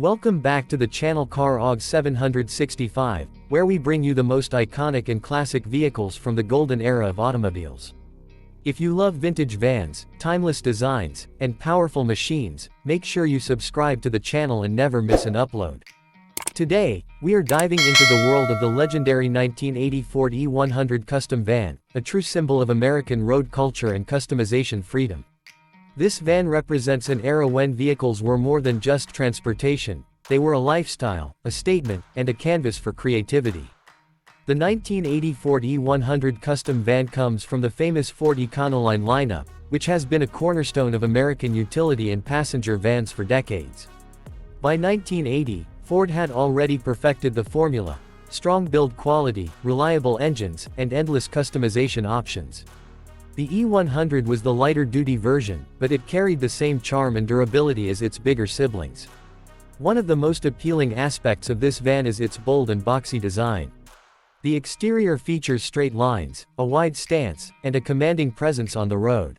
Welcome back to the channel Car Og 765, where we bring you the most iconic and classic vehicles from the golden era of automobiles. If you love vintage vans, timeless designs, and powerful machines, make sure you subscribe to the channel and never miss an upload. Today, we are diving into the world of the legendary 1980 Ford E100 Custom van, a true symbol of American road culture and customization freedom. This van represents an era when vehicles were more than just transportation, they were a lifestyle, a statement, and a canvas for creativity. The 1980 Ford E100 Custom van comes from the famous Ford Econoline lineup, which has been a cornerstone of American utility and passenger vans for decades. By 1980, Ford had already perfected the formula: strong build quality, reliable engines, and endless customization options. The E100 was the lighter-duty version, but it carried the same charm and durability as its bigger siblings. One of the most appealing aspects of this van is its bold and boxy design. The exterior features straight lines, a wide stance, and a commanding presence on the road.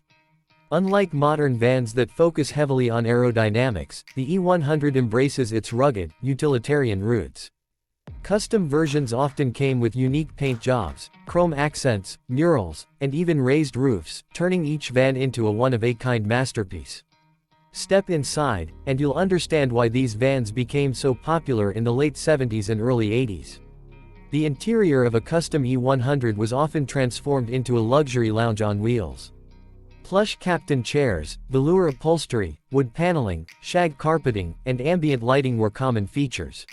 Unlike modern vans that focus heavily on aerodynamics, the E100 embraces its rugged, utilitarian roots. Custom versions often came with unique paint jobs, chrome accents, murals, and even raised roofs, turning each van into a one-of-a-kind masterpiece. Step inside, and you'll understand why these vans became so popular in the late 70s and early 80s. The interior of a custom E100 was often transformed into a luxury lounge on wheels. Plush captain chairs, velour upholstery, wood paneling, shag carpeting, and ambient lighting were common features.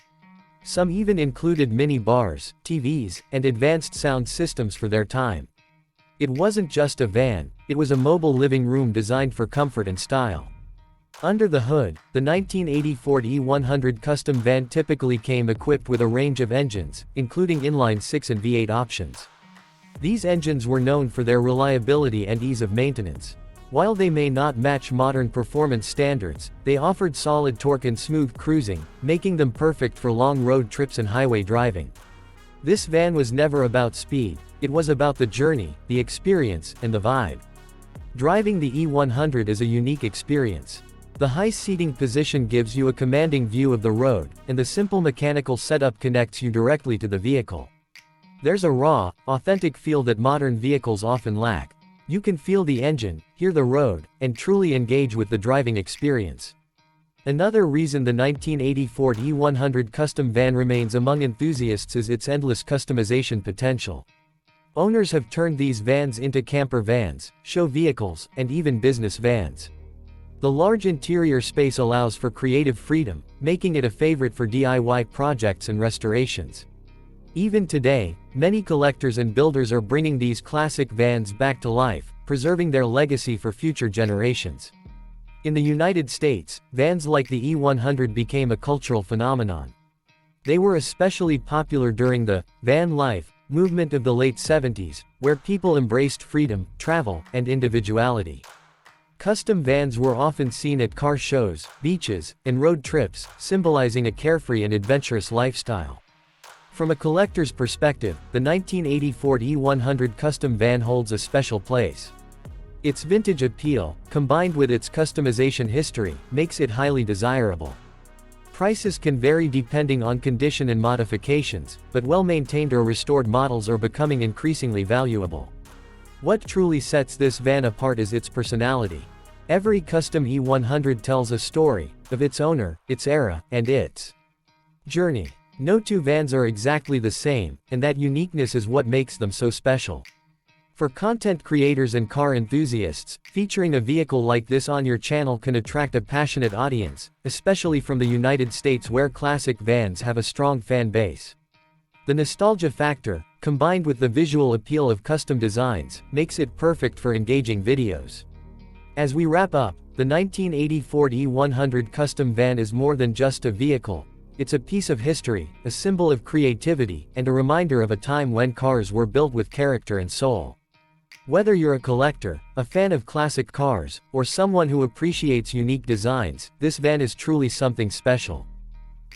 Some even included mini bars, TVs, and advanced sound systems for their time. It wasn't just a van, it was a mobile living room designed for comfort and style. Under the hood, the 1980 Ford E100 Custom van typically came equipped with a range of engines, including inline-6 and V8 options. These engines were known for their reliability and ease of maintenance. While they may not match modern performance standards, they offered solid torque and smooth cruising, making them perfect for long road trips and highway driving. This van was never about speed, it was about the journey, the experience, and the vibe. Driving the E100 is a unique experience. The high seating position gives you a commanding view of the road, and the simple mechanical setup connects you directly to the vehicle. There's a raw, authentic feel that modern vehicles often lack. You can feel the engine, hear the road, and truly engage with the driving experience. Another reason the 1980 Ford E100 Custom van remains among enthusiasts is its endless customization potential. Owners have turned these vans into camper vans, show vehicles, and even business vans. The large interior space allows for creative freedom, making it a favorite for DIY projects and restorations. Even today, many collectors and builders are bringing these classic vans back to life, preserving their legacy for future generations. In the United States, vans like the E100 became a cultural phenomenon. They were especially popular during the van life movement of the late 70s, where people embraced freedom, travel, and individuality. Custom vans were often seen at car shows, beaches, and road trips, symbolizing a carefree and adventurous lifestyle. From a collector's perspective, the 1980 Ford E100 Custom van holds a special place. Its vintage appeal, combined with its customization history, makes it highly desirable. Prices can vary depending on condition and modifications, but well-maintained or restored models are becoming increasingly valuable. What truly sets this van apart is its personality. Every custom E100 tells a story, of its owner, its era, and its journey. No two vans are exactly the same, and that uniqueness is what makes them so special. For content creators and car enthusiasts, featuring a vehicle like this on your channel can attract a passionate audience, especially from the United States where classic vans have a strong fan base. The nostalgia factor, combined with the visual appeal of custom designs, makes it perfect for engaging videos. As we wrap up, the 1980 Ford E100 Custom van is more than just a vehicle. It's a piece of history, a symbol of creativity, and a reminder of a time when cars were built with character and soul. Whether you're a collector, a fan of classic cars, or someone who appreciates unique designs, this van is truly something special.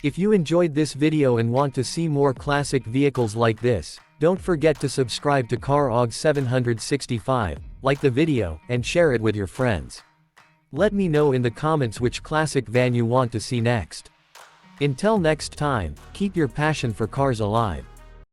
If you enjoyed this video and want to see more classic vehicles like this, don't forget to subscribe to Car Og 765, like the video, and share it with your friends. Let me know in the comments which classic van you want to see next. Until next time, keep your passion for cars alive.